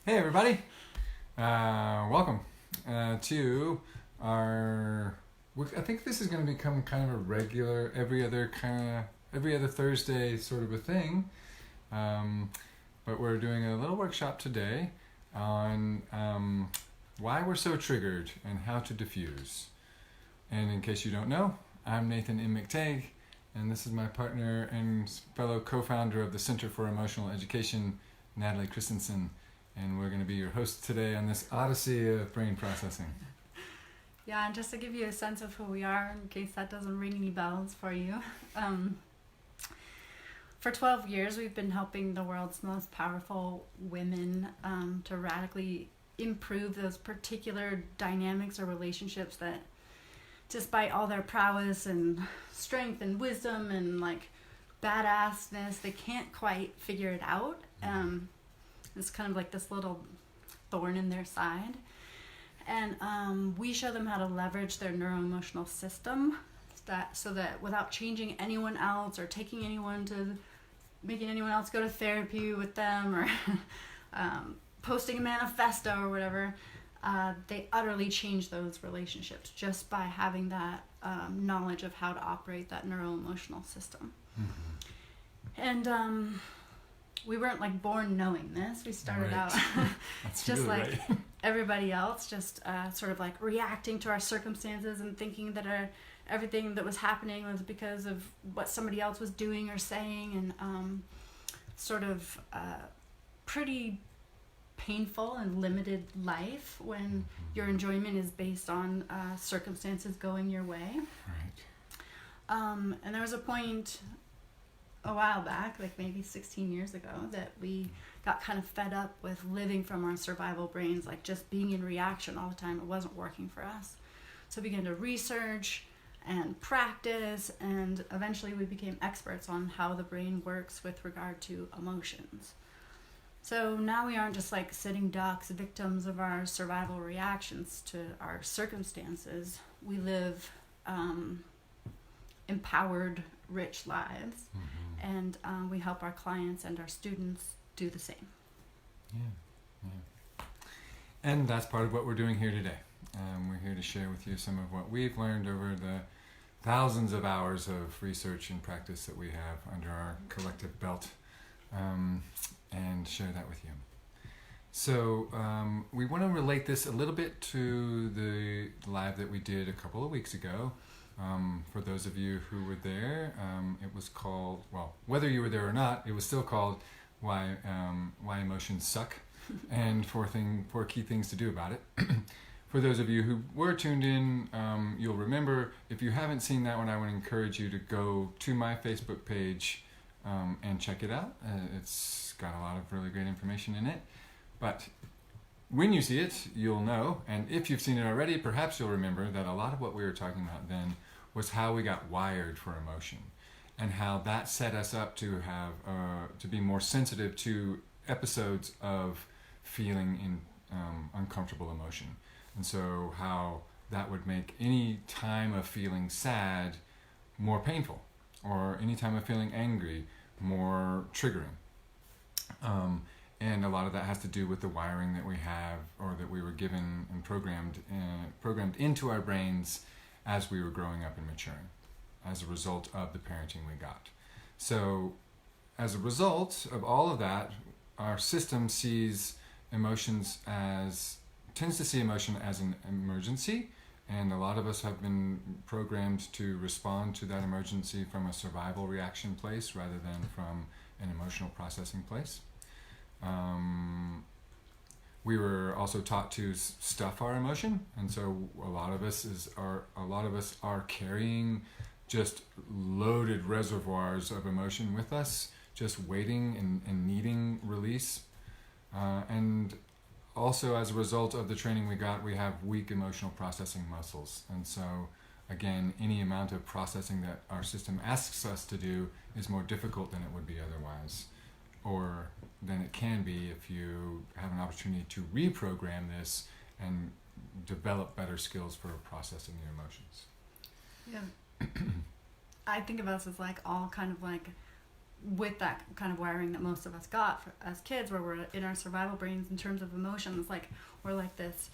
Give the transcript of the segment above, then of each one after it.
Hey everybody, welcome to our. I think this is going to become kind of a regular, every other Thursday sort of a thing. But we're doing a little workshop today on why we're so triggered and how to diffuse. And in case you don't know, I'm Nathan M. McTagg, and this is my partner and fellow co-founder of the Center for Emotional Education, Natalie Christensen. And we're going to be your hosts today on this odyssey of brain processing. Yeah, and just to give you a sense of who we are, in case that doesn't ring any bells for you, for 12 years we've been helping the world's most powerful women to radically improve those particular dynamics or relationships that, despite all their prowess and strength and wisdom and like badassness, they can't quite figure it out. It's kind of like this little thorn in their side. And we show them how to leverage their neuroemotional system so that without changing anyone else or taking anyone to making anyone else go to therapy with them or posting a manifesto or whatever, they utterly change those relationships just by having that knowledge of how to operate that neuroemotional system. Mm-hmm. And we weren't like born knowing this. We started out just really like everybody else, just sort of like reacting to our circumstances and thinking that everything that was happening was because of what somebody else was doing or saying, and sort of pretty painful and limited life when your enjoyment is based on circumstances going your way. Right. And there was a point a while back, like maybe 16 years ago, that we got kind of fed up with living from our survival brains, like just being in reaction all the time. It wasn't working for us. So we began to research and practice, and eventually we became experts on how the brain works with regard to emotions. So now we aren't just like sitting ducks, victims of our survival reactions to our circumstances. We live empowered, rich lives. Mm-hmm. And we help our clients and our students do the same. Yeah. And that's part of what we're doing here today. We're here to share with you some of what we've learned over the thousands of hours of research and practice that we have under our collective belt, and share that with you. So we want to relate this a little bit to the live that we did a couple of weeks ago. For those of you who were there, it was called, well, whether you were there or not, it was still called Why Emotions Suck, and four key things to do about it. For those of you who were tuned in, you'll remember. If you haven't seen that one, I would encourage you to go to my Facebook page and check it out. It's got a lot of really great information in it. But when you see it, you'll know, and if you've seen it already, perhaps you'll remember that a lot of what we were talking about then was how we got wired for emotion, and how that set us up to have to be more sensitive to episodes of feeling in uncomfortable emotion, and so how that would make any time of feeling sad more painful, or any time of feeling angry more triggering. And a lot of that has to do with the wiring that we have, or that we were given and programmed into our brains as we were growing up and maturing, as a result of the parenting we got. So as a result of all of that, our system tends to see emotion as an emergency, and a lot of us have been programmed to respond to that emergency from a survival reaction place rather than from an emotional processing place. We were also taught to stuff our emotion, and so a lot of us are carrying just loaded reservoirs of emotion with us, just waiting and needing release. And also, as a result of the training we got, we have weak emotional processing muscles, and so again, any amount of processing that our system asks us to do is more difficult than it would be otherwise, or than it can be if you have an opportunity to reprogram this and develop better skills for processing your emotions. Yeah. I think of us as like all kind of like with that kind of wiring that most of us got as kids, where we're in our survival brains in terms of emotions, like we're like this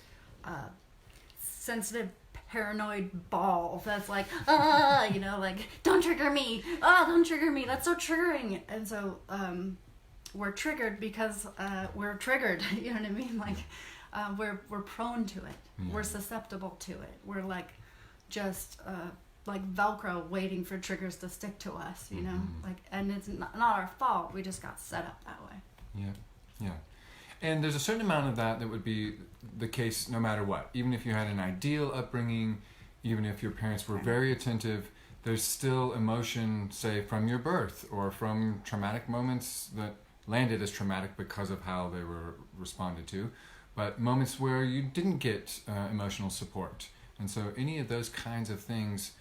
sensitive paranoid ball that's like, like, don't trigger me, don't trigger me, that's so triggering. And so we're triggered because we're triggered. You know what I mean? Like we're prone to it. We're susceptible to it. We're like just like Velcro waiting for triggers to stick to us, you know? Like, and it's not our fault. We just got set up that way. Yeah. And there's a certain amount of that would be the case no matter what. Even if you had an ideal upbringing, even if your parents were very attentive, there's still emotion, say, from your birth or from traumatic moments that landed as traumatic because of how they were responded to, but moments where you didn't get emotional support. And so any of those kinds of things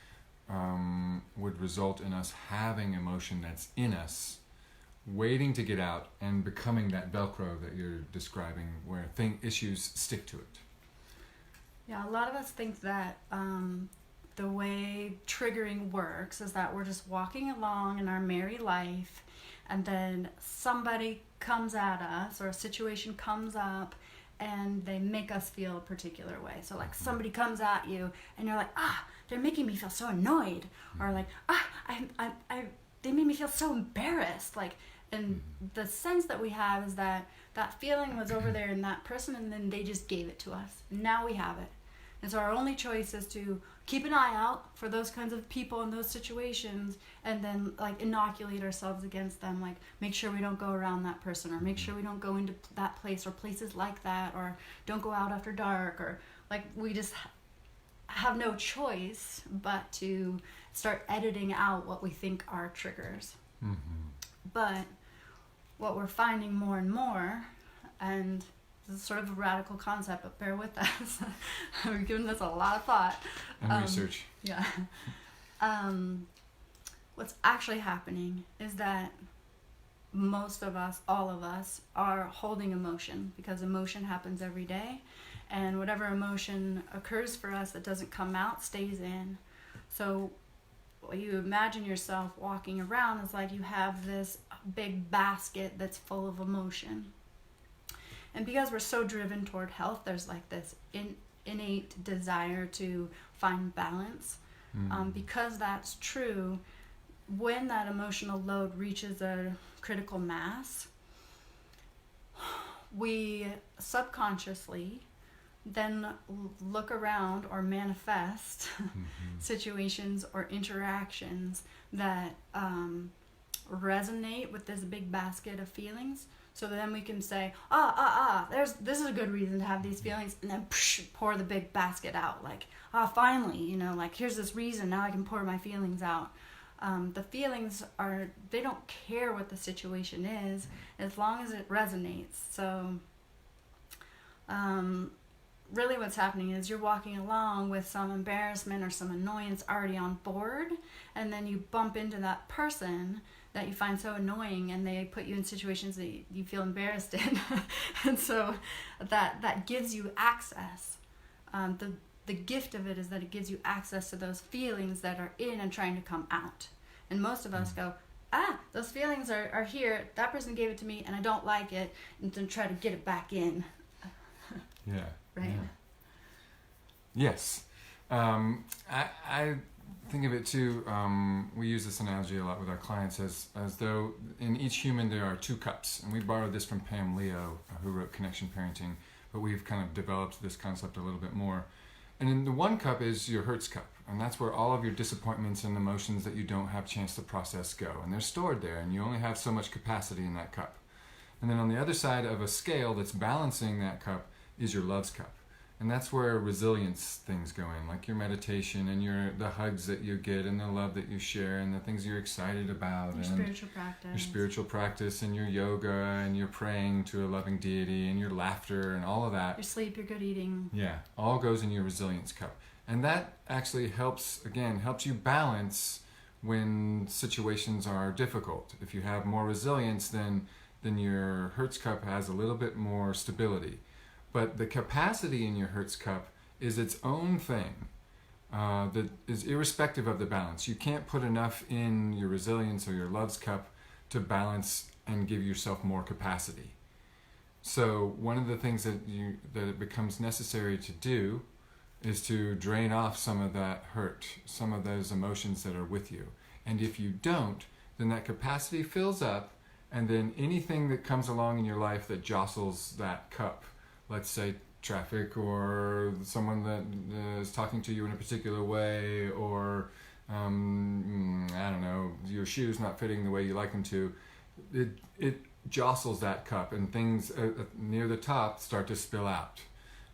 would result in us having emotion that's in us, waiting to get out and becoming that Velcro that you're describing, where issues stick to it. Yeah, a lot of us think that the way triggering works is that we're just walking along in our merry life, and then somebody comes at us or a situation comes up and they make us feel a particular way. So like somebody comes at you and you're like, they're making me feel so annoyed, or like, they made me feel so embarrassed. Like, and the sense that we have is that that feeling was over there in that person, and then they just gave it to us. Now we have it. And so our only choice is to keep an eye out for those kinds of people in those situations, and then like inoculate ourselves against them. Like, make sure we don't go around that person, or make sure we don't go into that place or places like that, or don't go out after dark, or like we just have no choice but to start editing out what we think are triggers. But what we're finding more and more, and this is sort of a radical concept, but bear with us. We're giving this a lot of thought. And research. Yeah. What's actually happening is that most of us, all of us, are holding emotion, because emotion happens every day. And whatever emotion occurs for us that doesn't come out stays in. So you imagine yourself walking around, it's like you have this big basket that's full of emotion. And because we're so driven toward health, there's like this innate desire to find balance. Because that's true, when that emotional load reaches a critical mass, we subconsciously then look around or manifest situations or interactions that resonate with this big basket of feelings. So then we can say, this is a good reason to have these feelings, and then pour the big basket out. Like, finally, like, here's this reason, now I can pour my feelings out. The feelings they don't care what the situation is, as long as it resonates. So, really what's happening is you're walking along with some embarrassment or some annoyance already on board, and then you bump into that person that you find so annoying, and they put you in situations that you feel embarrassed in. And so that gives you access. The gift of it is that it gives you access to those feelings that are in and trying to come out. And most of us go, those feelings are here, that person gave it to me and I don't like it, and then try to get it back in. Yeah. Right. Yeah. Yes. I think of it too, we use this analogy a lot with our clients as though in each human there are two cups. And we borrowed this from Pam Leo, who wrote Connection Parenting, but we've kind of developed this concept a little bit more. And in the one cup is your hurts cup, and that's where all of your disappointments and emotions that you don't have a chance to process go. And they're stored there, and you only have so much capacity in that cup. And then on the other side of a scale that's balancing that cup is your loves cup. And that's where resilience things go in, like your meditation and the hugs that you get and the love that you share and the things you're excited about. Your spiritual practice And your yoga and your praying to a loving deity and your laughter and all of that. Your sleep, your good eating. Yeah, all goes in your resilience cup. And that actually helps you balance when situations are difficult. If you have more resilience, then your hurts cup has a little bit more stability. But the capacity in your Hertz cup is its own thing that is irrespective of the balance. You can't put enough in your resilience or your loves cup to balance and give yourself more capacity. So one of the things that it becomes necessary to do is to drain off some of that hurt, some of those emotions that are with you. And if you don't, then that capacity fills up, and then anything that comes along in your life that jostles that cup, let's say traffic, or someone that is talking to you in a particular way, or I don't know, your shoes not fitting the way you like them to, it jostles that cup, and things near the top start to spill out.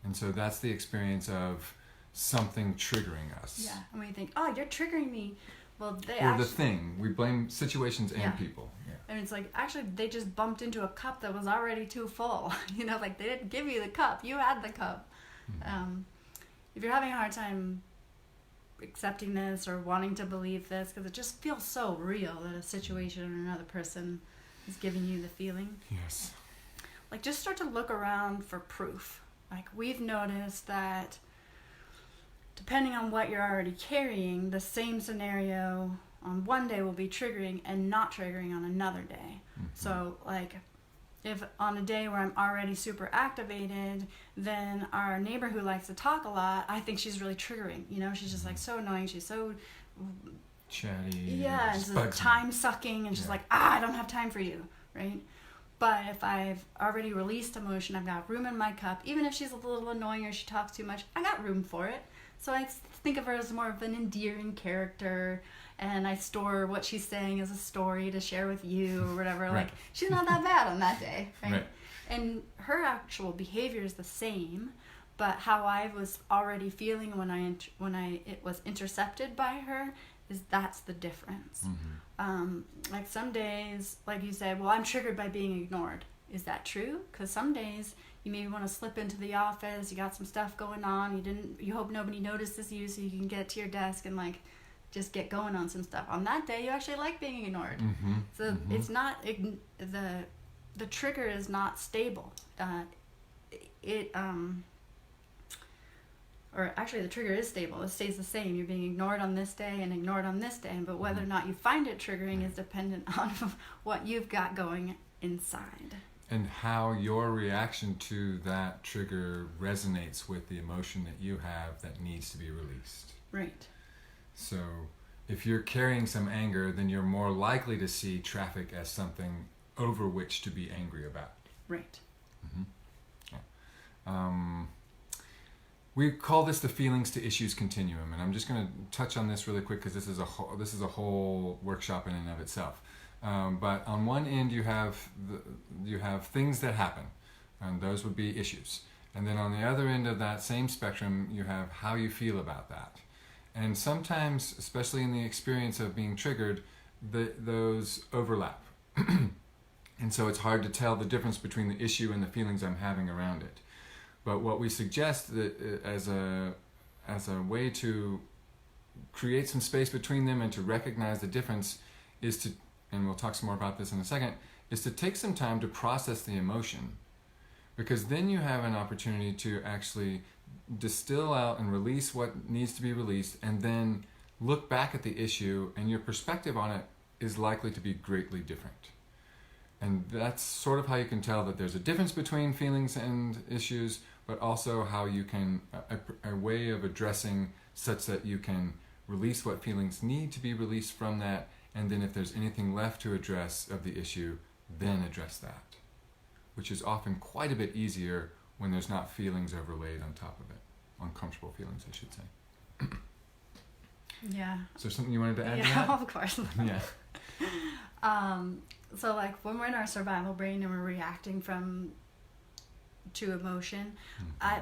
And so that's the experience of something triggering us. Yeah, and we think, oh, you're triggering me. Well, the thing. We blame situations and people. Yeah. And it's like, actually, they just bumped into a cup that was already too full. You know, like, they didn't give you the cup. You had the cup. Mm-hmm. If you're having a hard time accepting this or wanting to believe this, because it just feels so real that a situation or another person is giving you the feeling. Yes. Like, just start to look around for proof. Like, we've noticed that depending on what you're already carrying, the same scenario on one day will be triggering and not triggering on another day. Mm-hmm. So, like, if on a day where I'm already super activated, then our neighbor who likes to talk a lot, I think she's really triggering. You know, she's just like so annoying. She's so chatty. Yeah, and so time sucking, and she's like, I don't have time for you, right? But if I've already released emotion, I've got room in my cup. Even if she's a little annoying or she talks too much, I got room for it. So I think of her as more of an endearing character, and I store what she's saying as a story to share with you or whatever. Right. Like, she's not that bad on that day, right? Right. And her actual behavior is the same, but how I was already feeling when it was intercepted by her that's the difference. Mm-hmm. Like some days, like you said, well, I'm triggered by being ignored. Is that true? Because some days you maybe want to slip into the office, you got some stuff going on, you hope nobody notices you so you can get to your desk and like just get going on some stuff. On that day, you actually like being ignored. Mm-hmm. So mm-hmm. It's not, the trigger is not stable. Or actually the trigger is stable. It stays the same. You're being ignored on this day and ignored on this day, but whether or not you find it triggering is dependent on what you've got going inside. And how your reaction to that trigger resonates with the emotion that you have that needs to be released. Right. So if you're carrying some anger, then you're more likely to see traffic as something over which to be angry about. Right. Mm-hmm. Yeah. We call this the feelings to issues continuum, and I'm just going to touch on this really quick because this is a whole workshop in and of itself. But on one end, you have things that happen, and those would be issues. And then on the other end of that same spectrum, you have how you feel about that. And sometimes, especially in the experience of being triggered, those overlap. And so it's hard to tell the difference between the issue and the feelings I'm having around it. But what we suggest that as a way to create some space between them and to recognize the difference is to, and we'll talk some more about this in a second, is to take some time to process the emotion. Because then you have an opportunity to actually distill out and release what needs to be released, and then look back at the issue, and your perspective on it is likely to be greatly different. And that's sort of how you can tell that there's a difference between feelings and issues, but also how you can, a way of addressing such that you can release what feelings need to be released from that, and then if there's anything left to address of the issue, then address that. Which is often quite a bit easier when there's not feelings overlaid on top of it. Uncomfortable feelings, I should say. Yeah. Is there something you wanted to add to Yeah, that? of course. Yeah. So like when we're in our survival brain and we're reacting to emotion,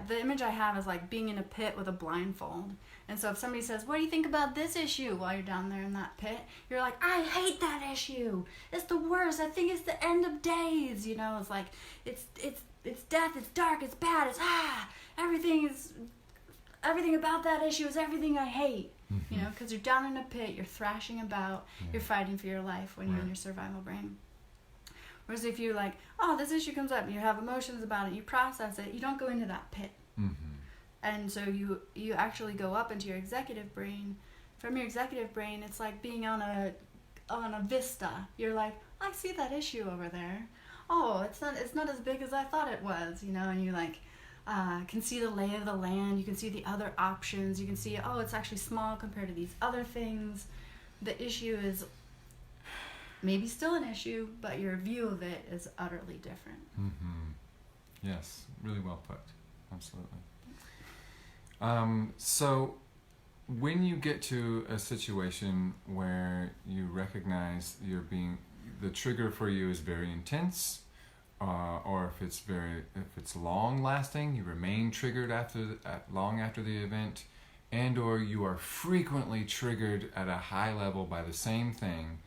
the image I have is like being in a pit with a blindfold. And so if somebody says, what do you think about this issue while you're down there in that pit? You're like, I hate that issue. It's the worst. I think it's the end of days. You know, it's like, it's death, it's dark, it's bad, it's everything about that issue is everything I hate. Mm-hmm. You know, because you're down in a pit, you're thrashing about, you're fighting for your life when you're in your survival brain. Whereas if you're like, oh, this issue comes up, and you have emotions about it, you process it, you don't go into that pit. Mm-hmm. And so you actually go up into your executive brain. From your executive brain, it's like being on a vista. You're like, I see that issue over there. Oh, it's not as big as I thought it was, and you like can see the lay of the land, you can see the other options, you can see, oh, it's actually small compared to these other things. The issue is maybe still an issue, but your view of it is utterly different. Mm-hmm. Yes, really well put. Absolutely. So when you get to a situation where you recognize the trigger for you is very intense, or if it's long lasting, you remain triggered long after the event, and or you are frequently triggered at a high level by the same thing,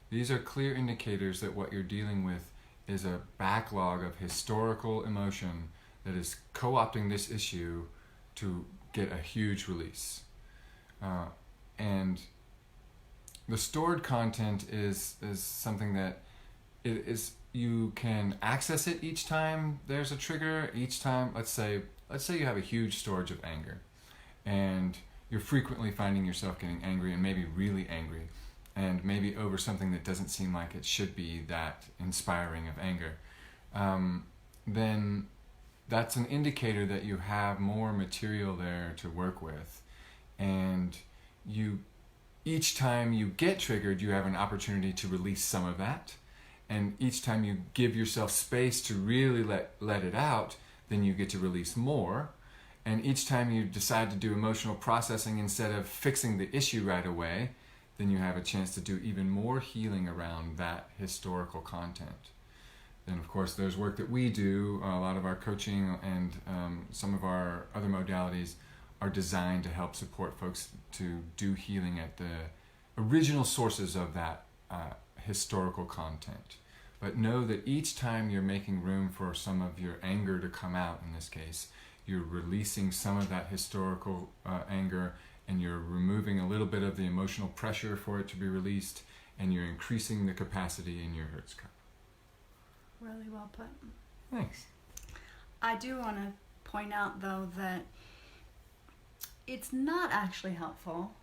these are clear indicators that what you're dealing with is a backlog of historical emotion that is co-opting this issue to get a huge release. And the stored content is something that you can access it each time there's a trigger. Each time, let's say you have a huge storage of anger, and you're frequently finding yourself getting angry, and maybe really angry, and maybe over something that doesn't seem like it should be that inspiring of anger. Then that's an indicator that you have more material there to work with, and each time you get triggered, you have an opportunity to release some of that, and each time you give yourself space to really let it out, then you get to release more. And each time you decide to do emotional processing instead of fixing the issue right away, then you have a chance to do even more healing around that historical content. Then, of course, there's work that we do. A lot of our coaching and some of our other modalities are designed to help support folks to do healing at the original sources of that historical content. But know that each time you're making room for some of your anger to come out, in this case, you're releasing some of that historical anger, and you're removing a little bit of the emotional pressure for it to be released, and you're increasing the capacity in your Hertz cup. Really well put. Thanks. I do want to point out, though, that it's not actually helpful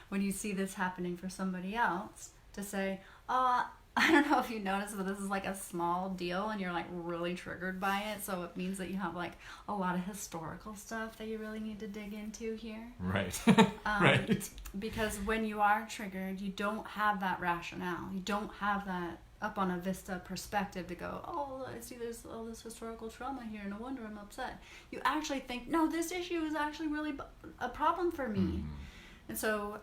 when you see this happening for somebody else to say, I don't know if you noticed, but this is like a small deal and you're like really triggered by it. So it means that you have like a lot of historical stuff that you really need to dig into here. Right. Right. Because when you are triggered, you don't have that rationale. You don't have that up on a vista perspective to go, oh, I see there's all this historical trauma here, no wonder I'm upset. You actually think, no, this issue is actually really a problem for me. Mm. And so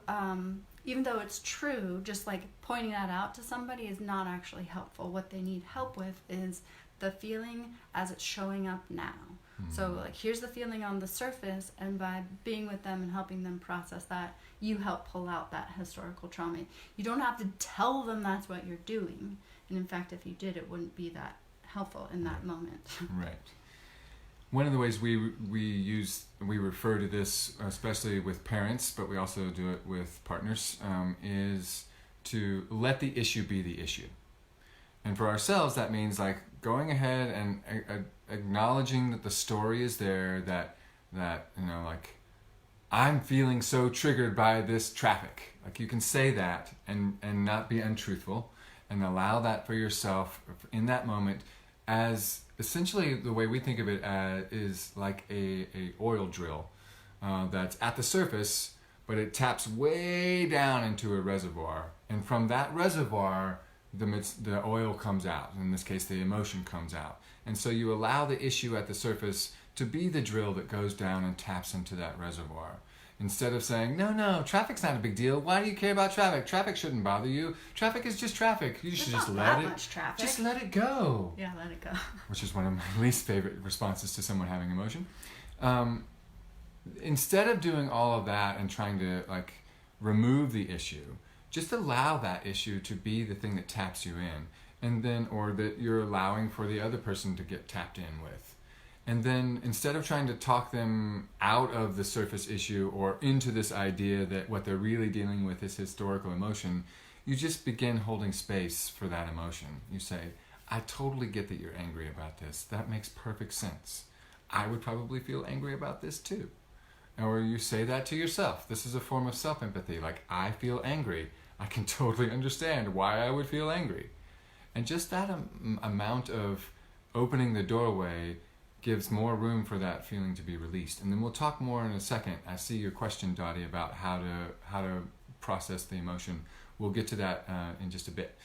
even though it's true, just like pointing that out to somebody is not actually helpful. What they need help with is the feeling as it's showing up now. Mm. So like, here's the feeling on the surface, and by being with them and helping them process that, you help pull out that historical trauma. You don't have to tell them that's what you're doing. And in fact, if you did, it wouldn't be that helpful in that moment. Right. One of the ways we refer to this, especially with parents, but we also do it with partners, is to let the issue be the issue. And for ourselves, that means like going ahead and acknowledging that the story is there, that like, I'm feeling so triggered by this traffic. Like, you can say that and not be untruthful, and allow that for yourself in that moment, as essentially the way we think of it is like a oil drill that's at the surface, but it taps way down into a reservoir, and from that reservoir the oil comes out. In this case, the emotion comes out, and so you allow the issue at the surface to be the drill that goes down and taps into that reservoir. Instead of saying, no, traffic's not a big deal. Why do you care about traffic? Traffic shouldn't bother you. Traffic is just traffic. You should just let it. Much traffic. Just let it go. Yeah, let it go. Which is one of my least favorite responses to someone having emotion. Instead of doing all of that and trying to like remove the issue, just allow that issue to be the thing that taps you in, and then, or that you're allowing for the other person to get tapped in with. And then instead of trying to talk them out of the surface issue or into this idea that what they're really dealing with is historical emotion, you just begin holding space for that emotion. You say, I totally get that you're angry about this. That makes perfect sense. I would probably feel angry about this too. Or you say that to yourself. This is a form of self-empathy. Like, I feel angry. I can totally understand why I would feel angry. And just that amount of opening the doorway gives more room for that feeling to be released. And then we'll talk more in a second. I see your question, Dottie, about how to process the emotion. We'll get to that in just a bit.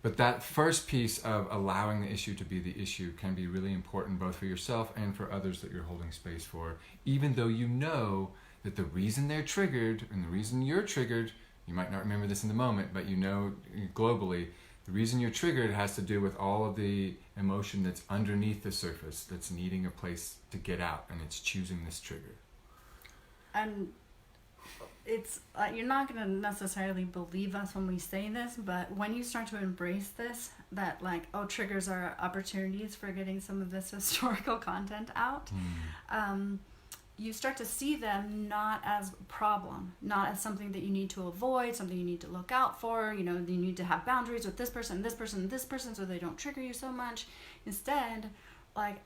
But that first piece of allowing the issue to be the issue can be really important both for yourself and for others that you're holding space for, even though you know that the reason they're triggered and the reason you're triggered, you might not remember this in the moment, but you know globally, the reason you're triggered has to do with all of the emotion that's underneath the surface that's needing a place to get out, and it's choosing this trigger. And it's you're not going to necessarily believe us when we say this, but when you start to embrace this, that like, oh, triggers are opportunities for getting some of this historical content out, you start to see them not as a problem, not as something that you need to avoid, something you need to look out for, you need to have boundaries with this person, this person, this person, so they don't trigger you so much. Instead, like,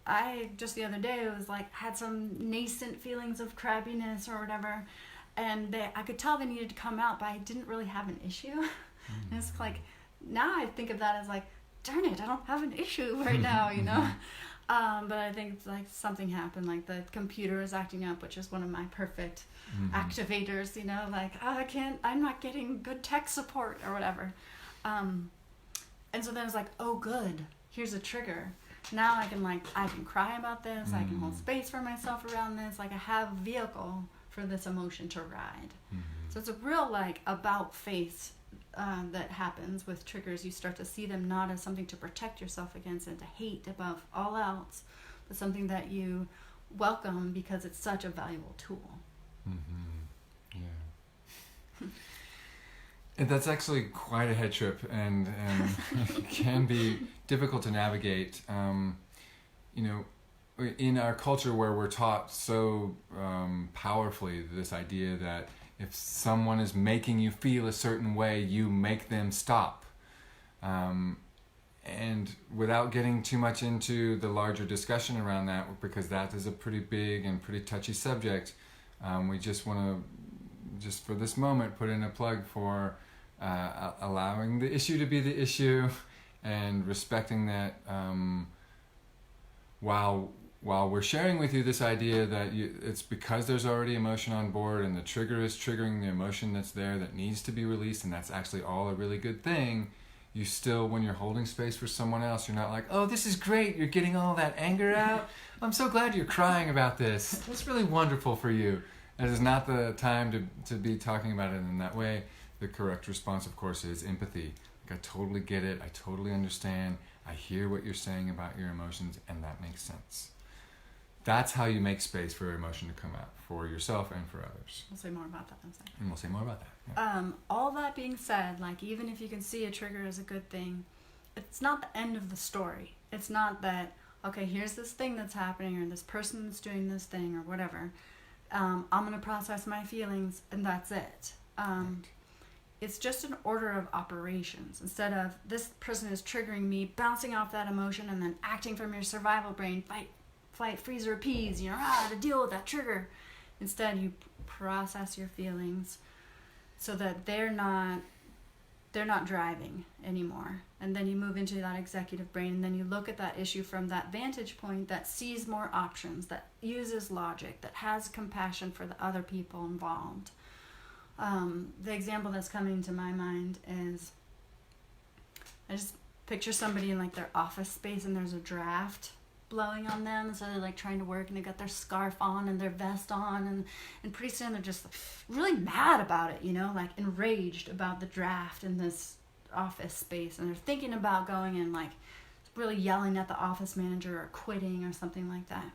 I just the other day was like, had some nascent feelings of crabbiness or whatever, and I could tell they needed to come out, but I didn't really have an issue. And it's like, now I think of that as like, darn it, I don't have an issue right now, but I think like something happened, like the computer is acting up, which is one of my perfect activators, like, I'm not getting good tech support or whatever. And so then it's like, oh, good, here's a trigger. Now I can cry about this, I can hold space for myself around this, like I have a vehicle for this emotion to ride. So it's a real like about face that happens with triggers. You start to see them not as something to protect yourself against and to hate above all else, but something that you welcome because it's such a valuable tool. Yeah. And that's actually quite a head trip, and it can be difficult to navigate. In our culture where we're taught so powerfully this idea that if someone is making you feel a certain way, you make them stop. And without getting too much into the larger discussion around that, because that is a pretty big and pretty touchy subject, we just want to, just for this moment, put in a plug for allowing the issue to be the issue and respecting that while we're sharing with you this idea that it's because there's already emotion on board and the trigger is triggering the emotion that's there that needs to be released, and that's actually all a really good thing, you still, when you're holding space for someone else, you're not like, oh, this is great, you're getting all that anger out. I'm so glad you're crying about this. That's really wonderful for you. It is not the time to be talking about it in that way. The correct response, of course, is empathy. Like, I totally get it. I totally understand. I hear what you're saying about your emotions, and that makes sense. That's how you make space for emotion to come out for yourself and for others. We'll say more about that in a second. And we'll say more about that. Yeah. All that being said, like, even if you can see a trigger as a good thing, it's not the end of the story. It's not that, okay, here's this thing that's happening, or this person that's doing this thing, or whatever. I'm going to process my feelings, and that's it. It's just an order of operations. Instead of this person is triggering me, bouncing off that emotion, and then acting from your survival brain, fight, flight, freeze, or appease, to deal with that trigger. Instead, you process your feelings so that they're not driving anymore. And then you move into that executive brain, and then you look at that issue from that vantage point that sees more options, that uses logic, that has compassion for the other people involved. The example that's coming to my mind is, I just picture somebody in like their office space, and there's a draft blowing on them, so they're like trying to work, and they've got their scarf on and their vest on, and pretty soon they're just really mad about it, like enraged about the draft in this office space, and they're thinking about going and like really yelling at the office manager or quitting or something like that.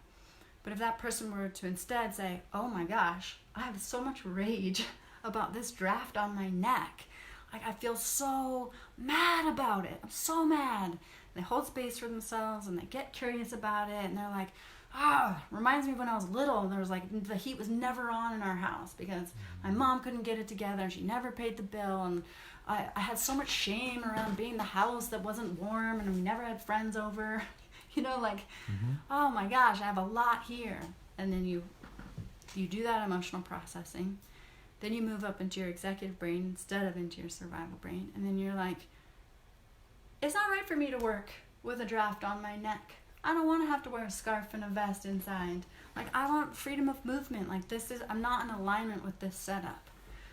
But if that person were to instead say, oh my gosh, I have so much rage about this draft on my neck, like I feel so mad about it, I'm so mad. They hold space for themselves, and they get curious about it, and they're like, reminds me of when I was little, and there was like, the heat was never on in our house because my mom couldn't get it together, and she never paid the bill, and I had so much shame around being the house that wasn't warm, and we never had friends over, oh my gosh, I have a lot here. And then you do that emotional processing, Then you move up into your executive brain instead of into your survival brain. And then you're like, it's not right for me to work with a draft on my neck. I don't want to have to wear a scarf and a vest inside. Like, I want freedom of movement. Like, I'm not in alignment with this setup.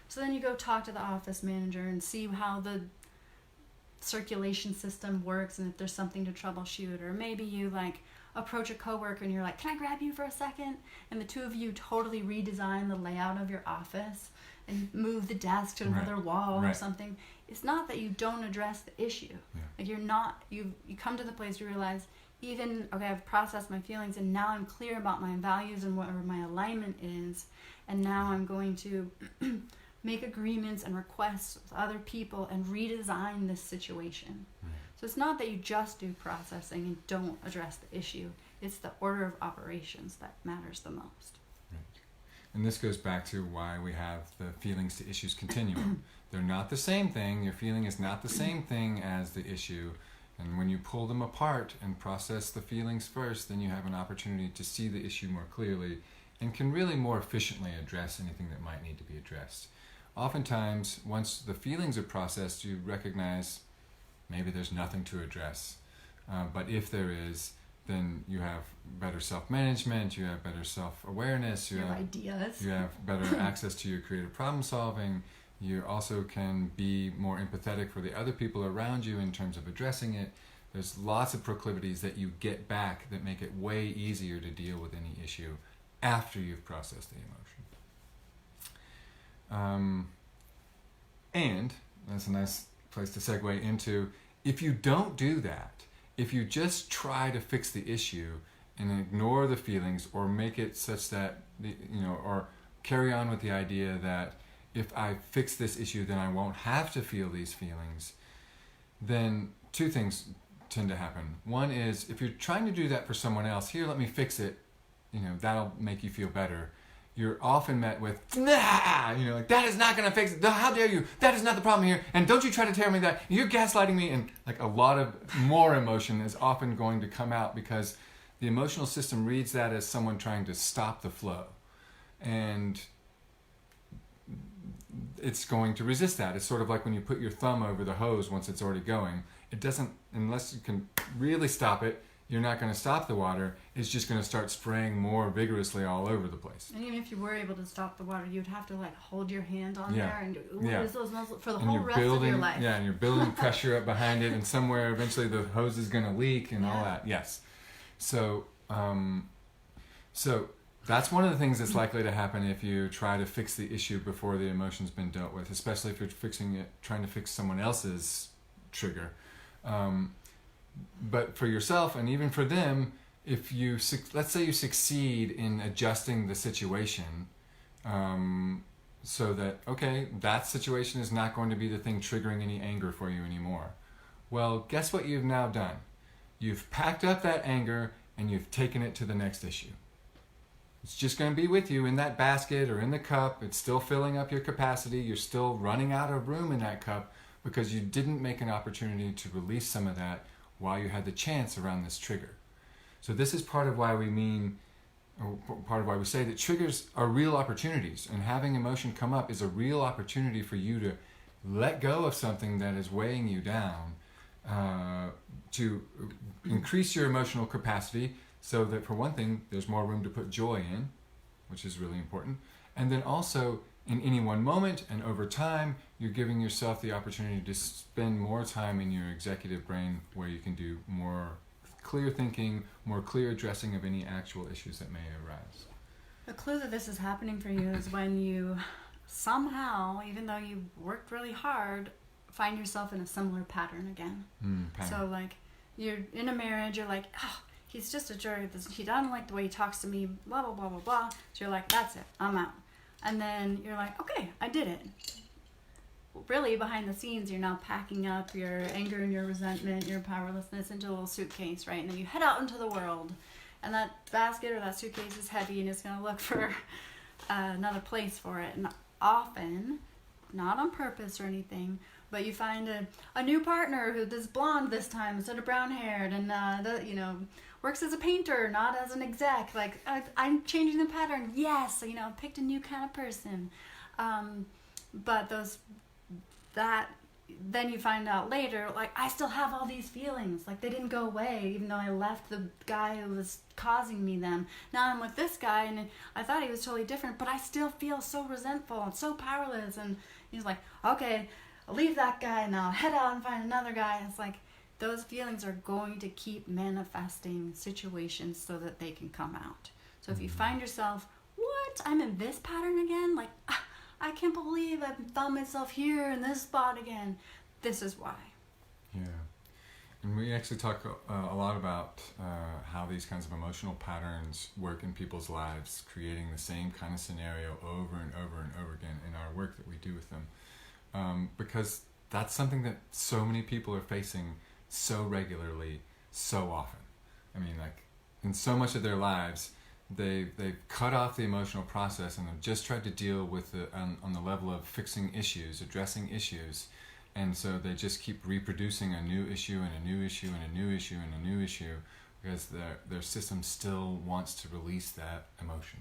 So then you go talk to the office manager and see how the circulation system works and if there's something to troubleshoot. Or maybe you like approach a coworker and you're like, can I grab you for a second? And the two of you totally redesign the layout of your office and move the desk to another wall or something. It's not that you don't address the issue. Like, you come to the place you realize, I've processed my feelings and now I'm clear about my values and where my alignment is, and now I'm going to make agreements and requests with other people and redesign this situation. So it's not that you just do processing and don't address the issue. It's the order of operations that matters the most. And this goes back to why we have the feelings to issues continuum. They're not the same thing. Your feeling is not the same thing as the issue. And when you pull them apart and process the feelings first, then you have an opportunity to see the issue more clearly and can really more efficiently address anything that might need to be addressed. Oftentimes, once the feelings are processed, you recognize maybe there's nothing to address. But if there is, then you have better self-management, you have better self-awareness, you have better access to your creative problem solving. You also can be more empathetic for the other people around you in terms of addressing it. There's lots of proclivities that you get back that make it way easier to deal with any issue after you've processed the emotion. And that's a nice place to segue into, if you don't do that, if you just try to fix the issue and ignore the feelings or make it such that, or carry on with the idea that if I fix this issue, then I won't have to feel these feelings, then two things tend to happen. One is, if you're trying to do that for someone else, here, let me fix it, that'll make you feel better. You're often met with, nah, like, that is not going to fix it. How dare you? That is not the problem here. And don't you try to tell me that. You're gaslighting me. And like, a lot of more emotion is often going to come out because the emotional system reads that as someone trying to stop the flow. And it's going to resist that. It's sort of like when you put your thumb over the hose once it's already going. It doesn't, unless you can really stop it, you're not going to stop the water. It's just going to start spraying more vigorously all over the place. And even if you were able to stop the water, you'd have to like hold your hand on there and use those muscles for the whole rest of your life. Yeah, and you're building pressure up behind it, and somewhere eventually the hose is going to leak and all that. Yes. So that's one of the things that's likely to happen if you try to fix the issue before the emotion's been dealt with, especially if you're trying to fix someone else's trigger. But for yourself and even for them, if let's say you succeed in adjusting the situation so that, okay, that situation is not going to be the thing triggering any anger for you anymore. Well, guess what you've now done? You've packed up that anger and you've taken it to the next issue. It's just going to be with you in that basket or in the cup. It's still filling up your capacity. You're still running out of room in that cup because you didn't make an opportunity to release some of that while you had the chance around this trigger. So this is part of why part of why we say that triggers are real opportunities, and having emotion come up is a real opportunity for you to let go of something that is weighing you down, to increase your emotional capacity so that, for one thing, there's more room to put joy in, which is really important, and then also in any one moment and over time, you're giving yourself the opportunity to spend more time in your executive brain where you can do more clear thinking, more clear addressing of any actual issues that may arise. The clue that this is happening for you is when you somehow, even though you worked really hard, find yourself in a similar pattern again. So like, you're in a marriage, you're like, oh, he's just a jerk, he doesn't like the way he talks to me, blah, blah, blah, blah, blah. So you're like, that's it, I'm out. And then you're like, okay, I did it. Really, behind the scenes, you're now packing up your anger and your resentment, your powerlessness into a little suitcase, right? And then you head out into the world. And that basket or that suitcase is heavy and it's going to look for another place for it. And often, not on purpose or anything, but you find a new partner who is blonde this time instead of brown haired and, works as a painter, not as an exec. Like, I'm changing the pattern. Yes, picked a new kind of person. But then you find out later, like, I still have all these feelings. Like, they didn't go away, even though I left the guy who was causing me them. Now I'm with this guy, and I thought he was totally different, but I still feel so resentful and so powerless. And he's like, okay, I'll leave that guy, and I'll head out and find another guy. And it's like, those feelings are going to keep manifesting situations so that they can come out. So if you find yourself, what? I'm in this pattern again? Like, I can't believe I found myself here in this spot again. This is why. Yeah. And we actually talk a lot about how these kinds of emotional patterns work in people's lives, creating the same kind of scenario over and over and over again in our work that we do with them. Because that's something that so many people are facing so regularly, so often. I mean, like, in so much of their lives, they've cut off the emotional process and have just tried to deal with it on the level of fixing issues, addressing issues, and so they just keep reproducing a new issue and a new issue and a new issue and a new issue because their system still wants to release that emotion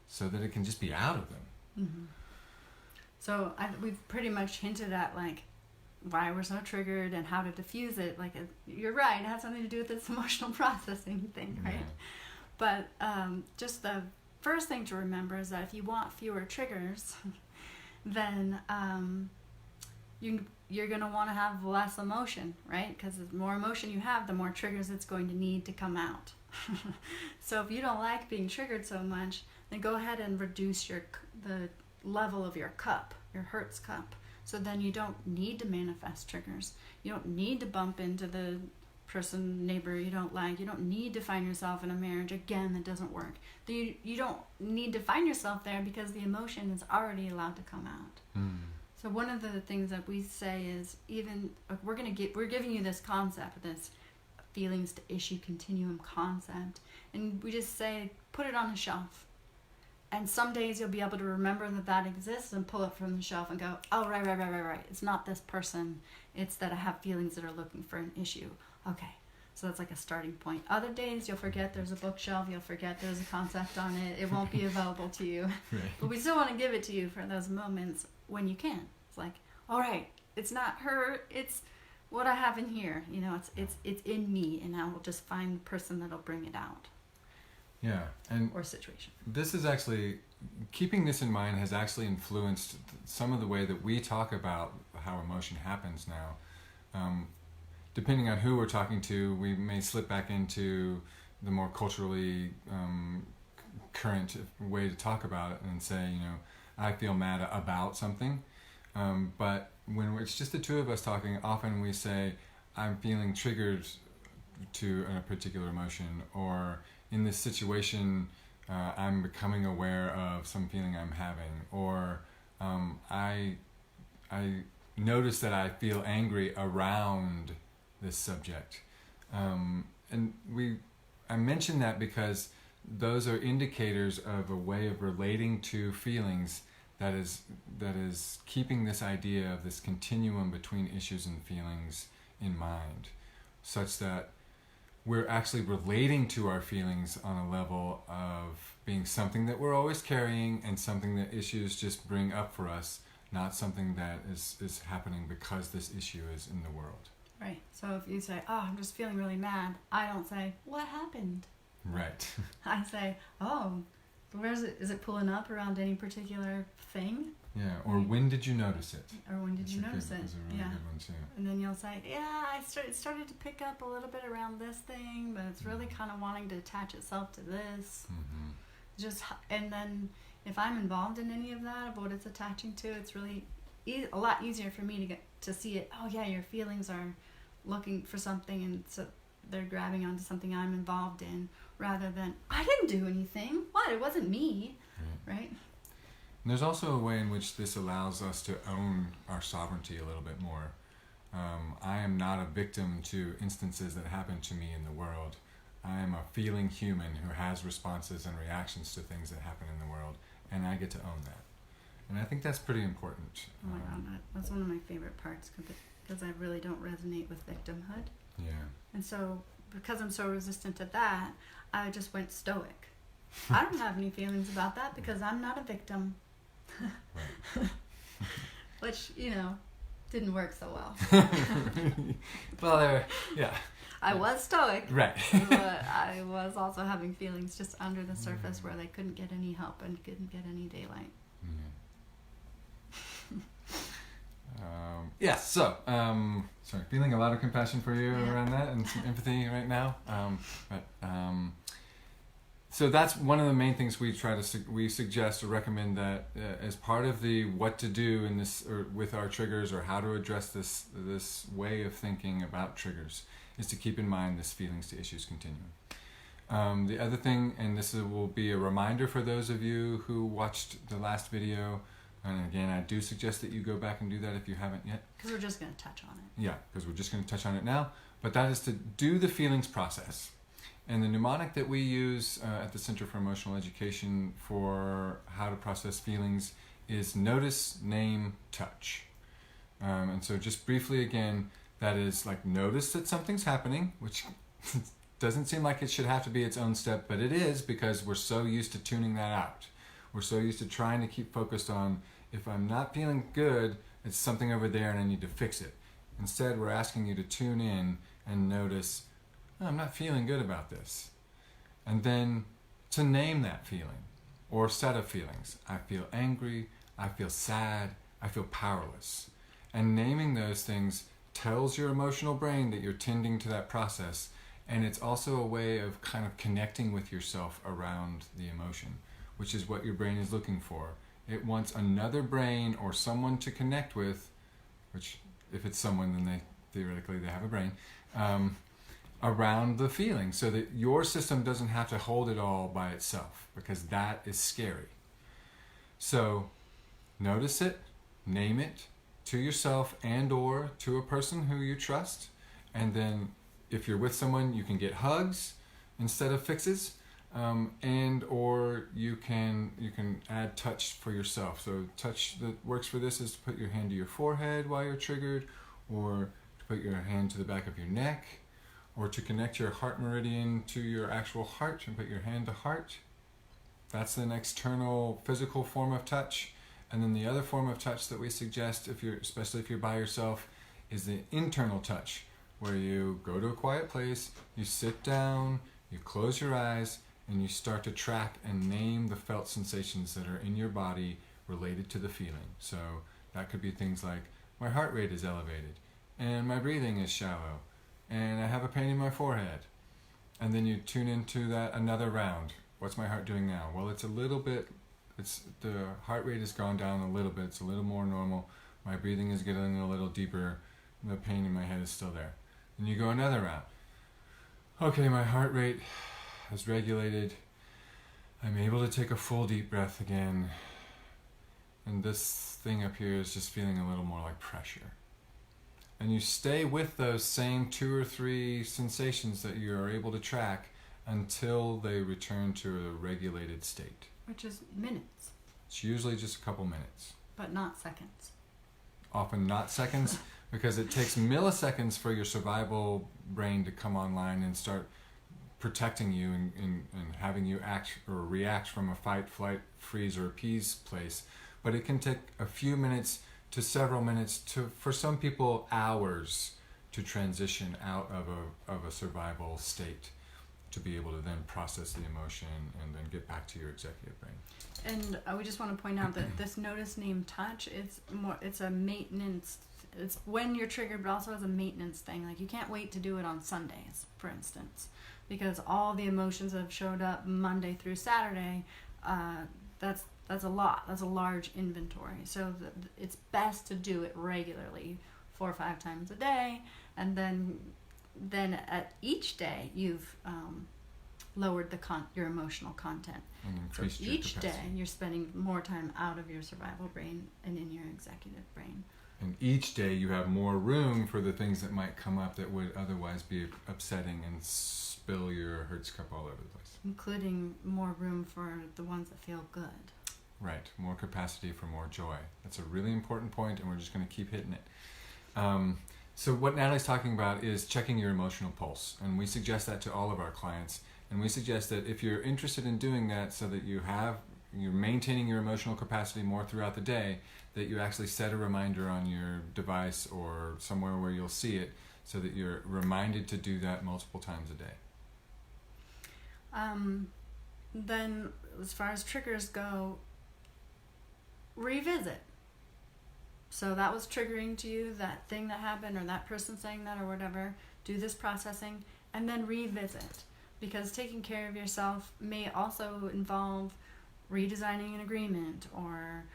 so that it can just be out of them. Mm-hmm. So we've pretty much hinted at, like, why we're so triggered and how to diffuse it. Like, you're right, it has something to do with this emotional processing thing, right? Yeah. But just the first thing to remember is that if you want fewer triggers, then you're going to want to have less emotion, right? Because the more emotion you have, the more triggers it's going to need to come out. So if you don't like being triggered so much, then go ahead and reduce the level of your cup, your Hertz cup. So then you don't need to manifest triggers. You don't need to bump into the neighbor you don't like. You don't need to find yourself in a marriage again that doesn't work. You don't need to find yourself there because the emotion is already allowed to come out. So one of the things that we say is, even we're giving you this concept, this feelings to issue continuum concept, and we just say, put it on a shelf. And some days you'll be able to remember that exists and pull it from the shelf and go, oh, right. It's not this person. It's that I have feelings that are looking for an issue. Okay, so that's like a starting point. Other days you'll forget there's a bookshelf. You'll forget there's a concept on it. It won't be available to you. Right. But we still want to give it to you for those moments when you can. It's like, all right, it's not her. It's what I have in here. You know, it's in me, and I will just find the person that'll bring it out. Yeah, and or situation. This is actually, keeping this in mind has actually influenced some of the way that we talk about how emotion happens now. Depending on who we're talking to, we may slip back into the more culturally current way to talk about it and say, you know, I feel mad about something. But when it's just the two of us talking, often we say, I'm feeling triggered to a particular emotion, or in this situation, I'm becoming aware of some feeling I'm having, or I notice that I feel angry around this subject. And I mention that because those are indicators of a way of relating to feelings that is keeping this idea of this continuum between issues and feelings in mind, such that we're actually relating to our feelings on a level of being something that we're always carrying and something that issues just bring up for us, not something that is happening because this issue is in the world. Right. So if you say, oh, I'm just feeling really mad, I don't say, what happened? Right. I say, oh, where is it? Is it pulling up around any particular thing? Yeah, or when did you notice it? Or when did you notice it? That's a really good one too. And then you'll say, yeah, it started to pick up a little bit around this thing, but it's really kind of wanting to attach itself to this. And then if I'm involved in any of that, of what it's attaching to, it's really a lot easier for me to get to see it. Oh yeah, your feelings are looking for something, and so they're grabbing onto something I'm involved in, rather than, I didn't do anything. What? It wasn't me, right? And there's also a way in which this allows us to own our sovereignty a little bit more. I am not a victim to instances that happen to me in the world. I am a feeling human who has responses and reactions to things that happen in the world, and I get to own that. And I think that's pretty important. Oh my God, that's one of my favorite parts, because I really don't resonate with victimhood. Yeah. And so, because I'm so resistant to that, I just went stoic. I don't have any feelings about that because I'm not a victim. Right. Which, didn't work so well. Well, yeah. I was stoic, Right. but I was also having feelings just under the surface where they couldn't get any help and couldn't get any daylight. Sorry, feeling a lot of compassion for you around that and some empathy right now. So that's one of the main things we we suggest or recommend that as part of the what to do in this or with our triggers or how to address this way of thinking about triggers is to keep in mind this feelings to issues continuum. The other thing, and will be a reminder for those of you who watched the last video, and again, I do suggest that you go back and do that if you haven't yet. Because we're just going to touch on it. Yeah, because we're just going to touch on it now. But that is to do the feelings process. And the mnemonic that we use at the Center for Emotional Education for how to process feelings is notice, name, touch. And so just briefly again, that is like notice that something's happening, which doesn't seem like it should have to be its own step, but it is because we're so used to tuning that out. We're so used to trying to keep focused on if I'm not feeling good, it's something over there and I need to fix it. Instead, we're asking you to tune in and notice, oh, I'm not feeling good about this. And then to name that feeling or set of feelings. I feel angry, I feel sad, I feel powerless. And naming those things tells your emotional brain that you're tending to that process. And it's also a way of kind of connecting with yourself around the emotion, which is what your brain is looking for. It wants another brain or someone to connect with, which if it's someone, then theoretically they have a brain, around the feeling so that your system doesn't have to hold it all by itself, because that is scary. So notice it, name it to yourself and or to a person who you trust, and then if you're with someone, you can get hugs instead of fixes, and or you can add touch for yourself. So touch that works for this is to put your hand to your forehead while you're triggered, or to put your hand to the back of your neck, or to connect your heart meridian to your actual heart and put your hand to heart. That's an external physical form of touch. And then the other form of touch that we suggest, especially if you're by yourself, is the internal touch, where you go to a quiet place, you sit down, you close your eyes, and you start to track and name the felt sensations that are in your body related to the feeling. So that could be things like, my heart rate is elevated, and my breathing is shallow, and I have a pain in my forehead. And then you tune into that another round. What's my heart doing now? Well, the heart rate has gone down a little bit, it's a little more normal, my breathing is getting a little deeper, the pain in my head is still there. Then you go another round. Okay, my heart rate has regulated, I'm able to take a full deep breath again, and this thing up here is just feeling a little more like pressure. And you stay with those same 2 or 3 sensations that you are able to track until they return to a regulated state. Which is minutes. It's usually just a couple minutes. But not seconds. Often not seconds, because it takes milliseconds for your survival brain to come online and start protecting you and having you act or react from a fight, flight, freeze, or appease place. But it can take a few minutes to several minutes to, for some people, hours to transition out of a survival state, to be able to then process the emotion and then get back to your executive brain. And we just want to point out that this notice, name, touch, it's a maintenance. It's when you're triggered, but also as a maintenance thing. Like, you can't wait to do it on Sundays, for instance, because all the emotions that have showed up Monday through Saturday, that's a lot. That's a large inventory. So it's best to do it regularly, 4 or 5 times a day, and then at each day you've lowered your emotional content. And So increased your each capacity. day you're spending more time out of your survival brain and in your executive brain. And each day you have more room for the things that might come up that would otherwise be upsetting and spill your Hertz cup all over the place. Including more room for the ones that feel good. Right, more capacity for more joy. That's a really important point, and we're just going to keep hitting it. So what Natalie's talking about is checking your emotional pulse, and we suggest that to all of our clients. And we suggest that if you're interested in doing that so that you have you're maintaining your emotional capacity more throughout the day, that you actually set a reminder on your device or somewhere where you'll see it, so that you're reminded to do that multiple times a day. Then, as far as triggers go, revisit. So that was triggering to you, that thing that happened, or that person saying that, or whatever. Do this processing, and then revisit. Because taking care of yourself may also involve redesigning an agreement, or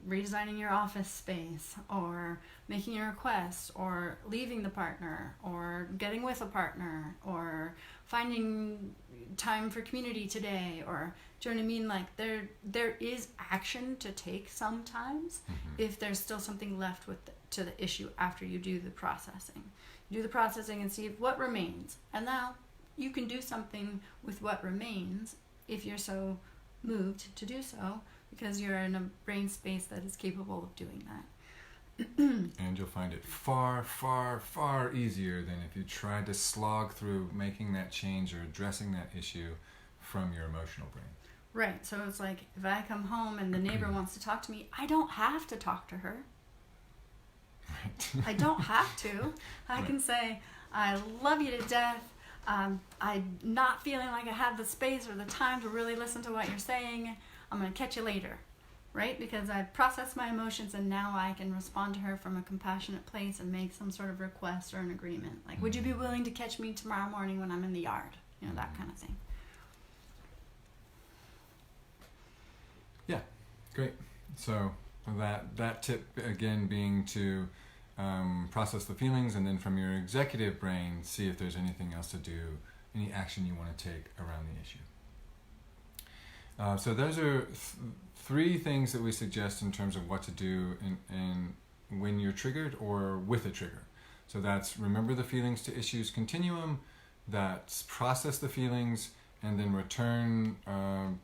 redesigning your office space, or making a request, or leaving the partner, or getting with a partner, or finding time for community today, or do you know what I mean? Like there is action to take sometimes, if there's still something left to the issue after you do the processing. You do the processing and see what remains, and now you can do something with what remains if you're so moved to do so, because you're in a brain space that is capable of doing that. And you'll find it far, far, far easier than if you tried to slog through making that change or addressing that issue from your emotional brain. Right, so it's like, if I come home and the neighbor wants to talk to me, I don't have to talk to her. Right. I don't have to. I Right. can say, I love you to death. I'm not feeling like I have the space or the time to really listen to what you're saying. I'm going to catch you later, right? Because I've processed my emotions, and now I can respond to her from a compassionate place and make some sort of request or an agreement. Like, would you be willing to catch me tomorrow morning when I'm in the yard? You know, that kind of thing. Yeah, great. So that tip again being to process the feelings, and then from your executive brain, see if there's anything else to do, any action you want to take around the issue. So those are three things that we suggest in terms of what to do in when you're triggered or with a trigger. So that's remember the feelings to issues continuum, that's process the feelings, and then return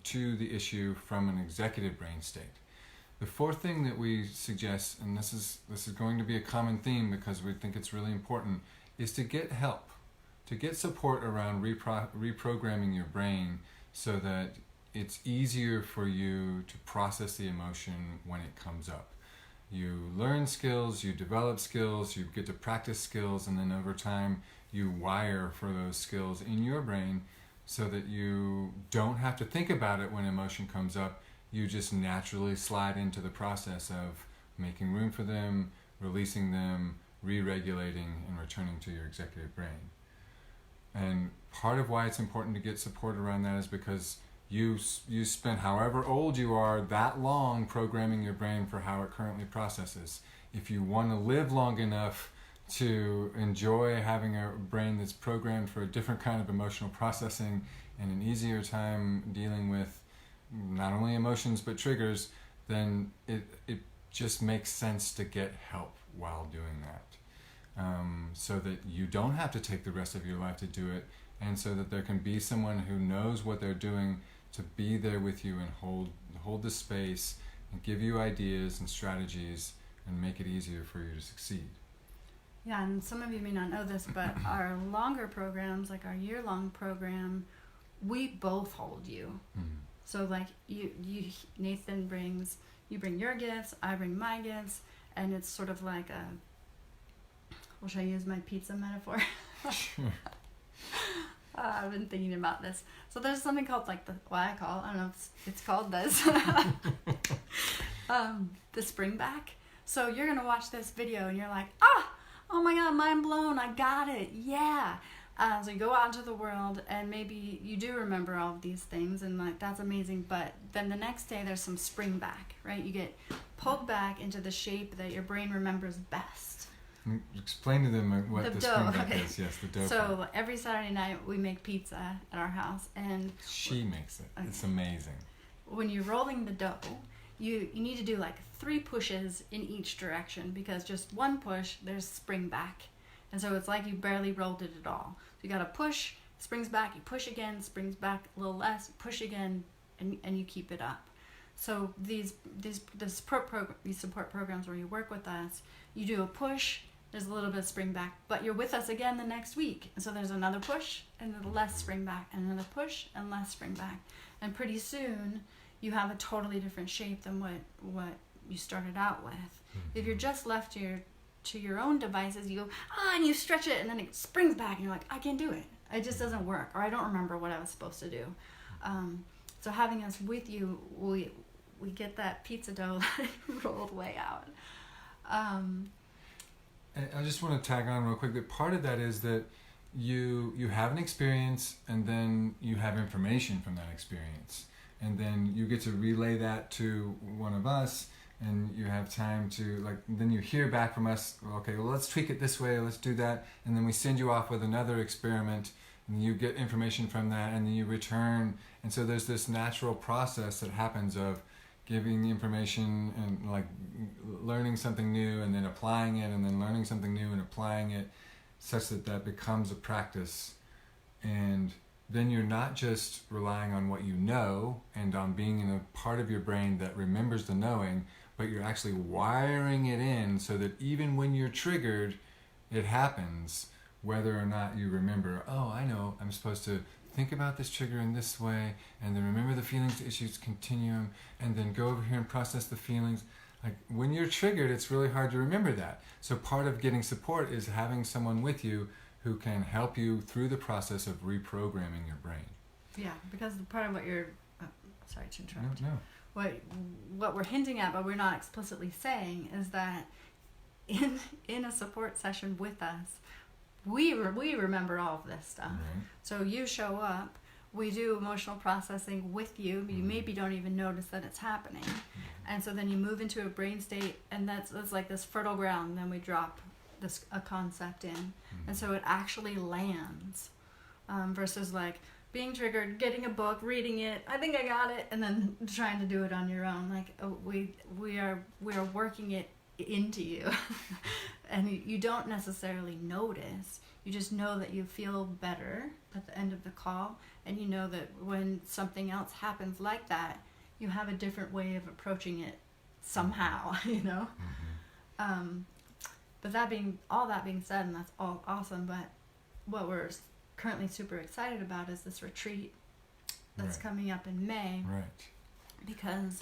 to the issue from an executive brain state. The fourth thing that we suggest, and this is going to be a common theme because we think it's really important, is to get help, to get support around reprogramming your brain so that it's easier for you to process the emotion when it comes up. You learn skills, you develop skills, you get to practice skills, and then over time you wire for those skills in your brain so that you don't have to think about it when emotion comes up. You just naturally slide into the process of making room for them, releasing them, re-regulating, and returning to your executive brain. And part of why it's important to get support around that is because you spent however old you are that long programming your brain for how it currently processes. If you want to live long enough to enjoy having a brain that's programmed for a different kind of emotional processing and an easier time dealing with not only emotions but triggers, then it just makes sense to get help while doing that, so that you don't have to take the rest of your life to do it, and so that there can be someone who knows what they're doing to be there with you and hold the space and give you ideas and strategies and make it easier for you to succeed. Yeah, and some of you may not know this, but our longer programs, like our year-long program, we both hold you. So like you Nathan you bring your gifts, I bring my gifts, and it's sort of like should I use my pizza metaphor? Sure. I've been thinking about this. So there's something called I don't know if it's called this, the spring back. So you're going to watch this video and you're like, oh my God, mind blown, I got it, yeah. So you go out into the world and maybe you do remember all of these things and like that's amazing, but then the next day there's some spring back, right? You get pulled back into the shape that your brain remembers best. Explain to them what the spring back is. Yes, the dough. So part. every Saturday night we make pizza at our house, and She makes it. Okay. It's amazing. When you're rolling the dough, you need to do like 3 pushes in each direction, because just one push, there's spring back. And so it's like you barely rolled it at all. So you gotta push, springs back, you push again, springs back a little less, push again, and you keep it up. So these support programs where you work with us, you do a push, there's a little bit of spring back, but you're with us again the next week. And so there's another push and less spring back, and another push and less spring back. And pretty soon you have a totally different shape than what you started out with. If you're just left to your own devices, you go, and you stretch it, and then it springs back, and you're like, I can't do it. It just doesn't work, or I don't remember what I was supposed to do. So having us with you, we get that pizza dough rolled way out. And I just want to tag on real quick that part of that is that you have an experience, and then you have information from that experience, and then you get to relay that to one of us, and you have time to then you hear back from us, okay, well, let's tweak it this way, let's do that, and then we send you off with another experiment, and you get information from that, and then you return. And so there's this natural process that happens of giving information and learning something new, and then applying it, and then learning something new and applying it, such that becomes a practice. And then you're not just relying on what you know and on being in a part of your brain that remembers the knowing, but you're actually wiring it in so that even when you're triggered, it happens, whether or not you remember, I know I'm supposed to think about this trigger in this way, and then remember the feelings to issues continuum, and then go over here and process the feelings. When you're triggered, it's really hard to remember that. So part of getting support is having someone with you who can help you through the process of reprogramming your brain. Yeah, because part of what you're... sorry to interrupt. No. What we're hinting at, but we're not explicitly saying, is that in a support session with us, we remember all of this stuff. Right. So you show up, we do emotional processing with you. You maybe don't even notice that it's happening. And so then you move into a brain state, and that's like this fertile ground. Then we drop a concept in. And so it actually lands, versus being triggered, getting a book, reading it, I think I got it, and then trying to do it on your own. We are working it into you. And you don't necessarily notice. You just know that you feel better at the end of the call, and you know that when something else happens like that, you have a different way of approaching it somehow, But that being said, and that's all awesome, but what we're currently super excited about is this retreat that's coming up in May. Right. Because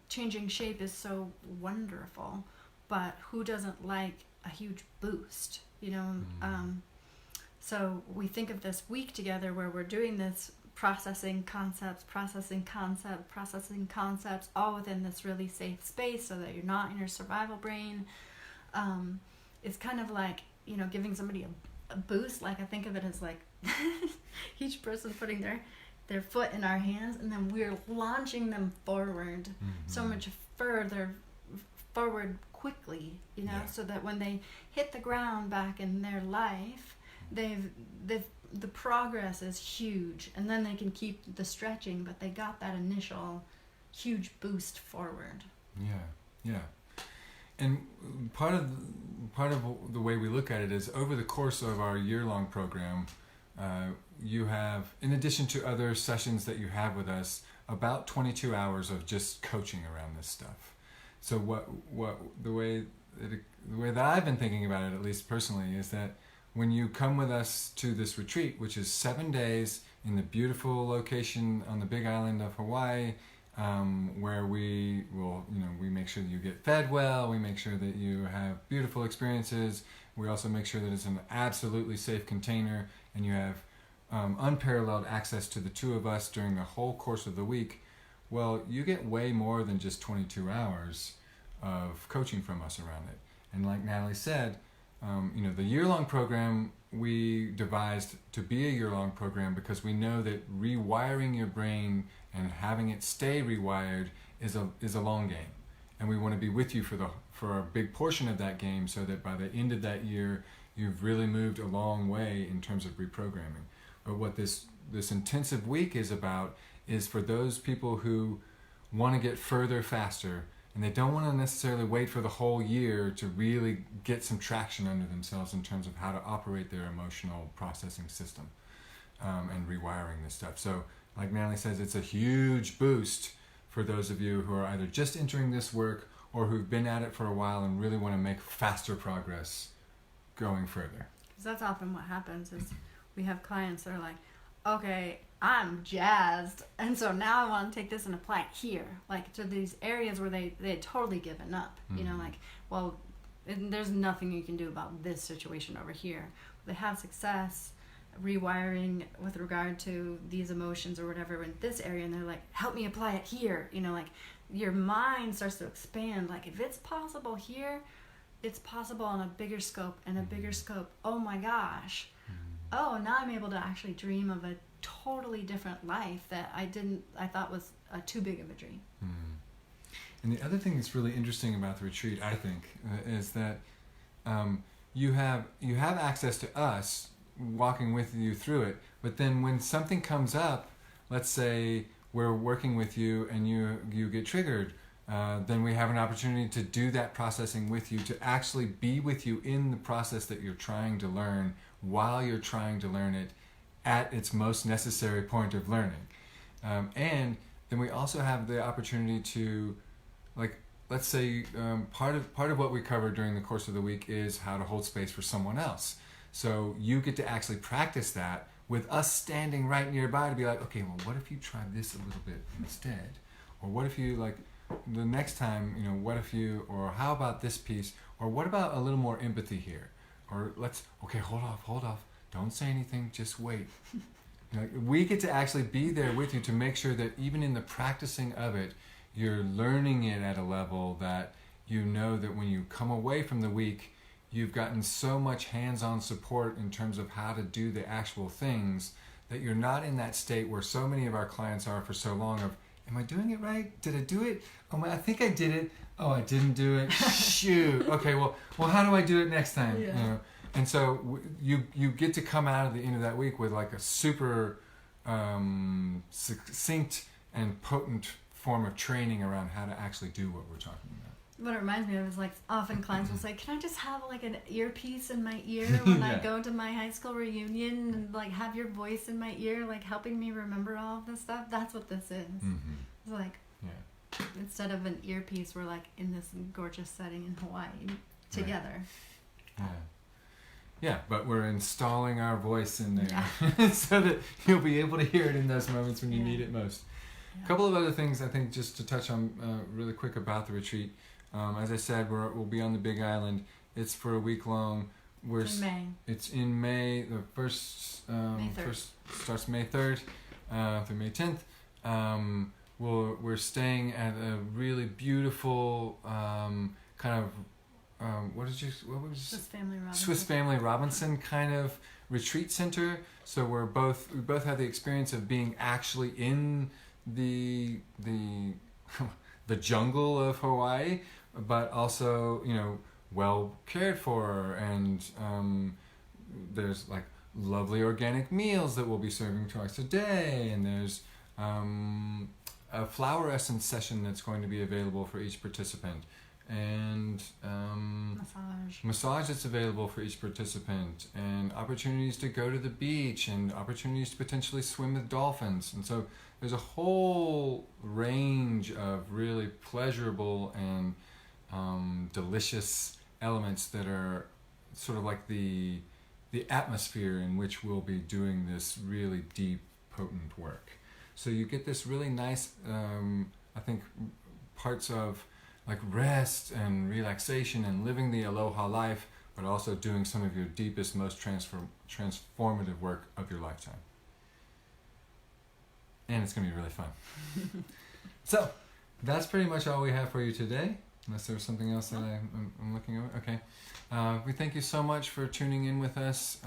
changing shape is so wonderful, but who doesn't like a huge boost, So we think of this week together where we're doing this processing concepts, all within this really safe space so that you're not in your survival brain. It's kind of like, giving somebody a boost. I think of it as each person putting their foot in our hands, and then we're launching them forward so much further forward quickly, so that when they hit the ground back in their life, the progress is huge, and then they can keep the stretching, but they got that initial huge boost forward. Yeah. And part of the way we look at it is, over the course of our year-long program, you have, in addition to other sessions that you have with us, about 22 hours of just coaching around this stuff. So the way that I've been thinking about it, at least personally, is that when you come with us to this retreat, which is 7 days in the beautiful location on the Big Island of Hawaii, where we will, we make sure that you get fed well, we make sure that you have beautiful experiences, we also make sure that it's an absolutely safe container, and you have unparalleled access to the two of us during the whole course of the week. Well, you get way more than just 22 hours of coaching from us around it. And like Natalie said, the year-long program we devised to be a year-long program because we know that rewiring your brain and having it stay rewired is a long game, and we want to be with you for a big portion of that game, so that by the end of that year you've really moved a long way in terms of reprogramming. But what this intensive week is about is for those people who want to get further faster, and they don't want to necessarily wait for the whole year to really get some traction under themselves in terms of how to operate their emotional processing system, and rewiring this stuff. So like Natalie says, it's a huge boost for those of you who are either just entering this work or who've been at it for a while and really want to make faster progress going further. Because that's often what happens is we have clients that are like, okay, I'm jazzed. And so now I want to take this and apply it here, like to these areas where they had totally given up. You know, like, well, there's nothing you can do about this situation over here. They have success rewiring with regard to these emotions or whatever in this area, and they're like, help me apply it here. You know, like your mind starts to expand. Like, if it's possible here, it's possible on a bigger scope and a bigger scope. Oh my gosh. Oh, now I'm able to actually dream of a totally different life that I thought was too big of a dream. And the other thing that's really interesting about the retreat, I think, is that you have access to us walking with you through it. But then when something comes up, let's say we're working with you and you get triggered, then we have an opportunity to do that processing with you, to actually be with you in the process that you're trying to learn while you're trying to learn it at its most necessary point of learning. And then we also have the opportunity to, like, let's say part of what we cover during the course of the week is how to hold space for someone else. So you get to actually practice that with us standing right nearby to be like, okay, well, what if you try this a little bit instead? Or what if you, like, the next time, you know, what if you, or how about this piece? Or what about a little more empathy here? Or okay, hold off. Don't say anything, just wait. You know, we get to actually be there with you to make sure that even in the practicing of it, you're learning it at a level that you know that when you come away from the week, you've gotten so much hands-on support in terms of how to do the actual things that you're not in that state where so many of our clients are for so long of, am I doing it right? Did I do it? Oh, I think I did it. Oh, I didn't do it. Shoot. Okay, well, how do I do it next time? Yeah. You know? And so you get to come out at the end of that week with like a super succinct and potent form of training around how to actually do what we're talking about. What it reminds me of is, like, often clients will say, can I just have like an earpiece in my ear when I go to my high school reunion, and like have your voice in my ear, like helping me remember all of this stuff? That's what this is. It's like, instead of an earpiece, we're like in this gorgeous setting in Hawaii together. Right. Yeah, but we're installing our voice in there so that you'll be able to hear it in those moments when you need it most. A couple of other things I think just to touch on really quick about the retreat. As I said, we'll be on the Big Island. It's for a week long. In May. It's in May. The first starts May 3rd through May 10th. We're staying at a really beautiful kind of Swiss Family Robinson kind of retreat center. So we both have the experience of being actually in the jungle of Hawaii, but also, you know, well cared for, and there's like lovely organic meals that we'll be serving twice a day, and there's a flower essence session that's going to be available for each participant, and massage that's available for each participant, and opportunities to go to the beach, and opportunities to potentially swim with dolphins. And so there's a whole range of really pleasurable and delicious elements that are sort of like the atmosphere in which we'll be doing this really deep, potent work. So you get this really nice, I think, parts of like rest and relaxation and living the aloha life, but also doing some of your deepest, most transformative work of your lifetime. And it's going to be really fun. So that's pretty much all we have for you today, unless there's something else that I'm looking over. Okay. We thank you so much for tuning in with us.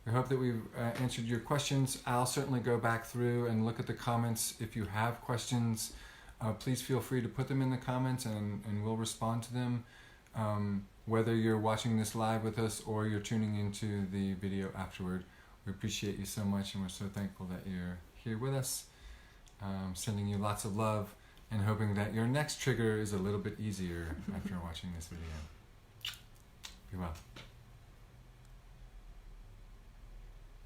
We hope that we've answered your questions. I'll certainly go back through and look at the comments. If you have questions, please feel free to put them in the comments, and we'll respond to them. Whether you're watching this live with us or you're tuning into the video afterward, we appreciate you so much, and we're so thankful that you're here with us. Sending you lots of love, and hoping that your next trigger is a little bit easier after watching this video. Be well.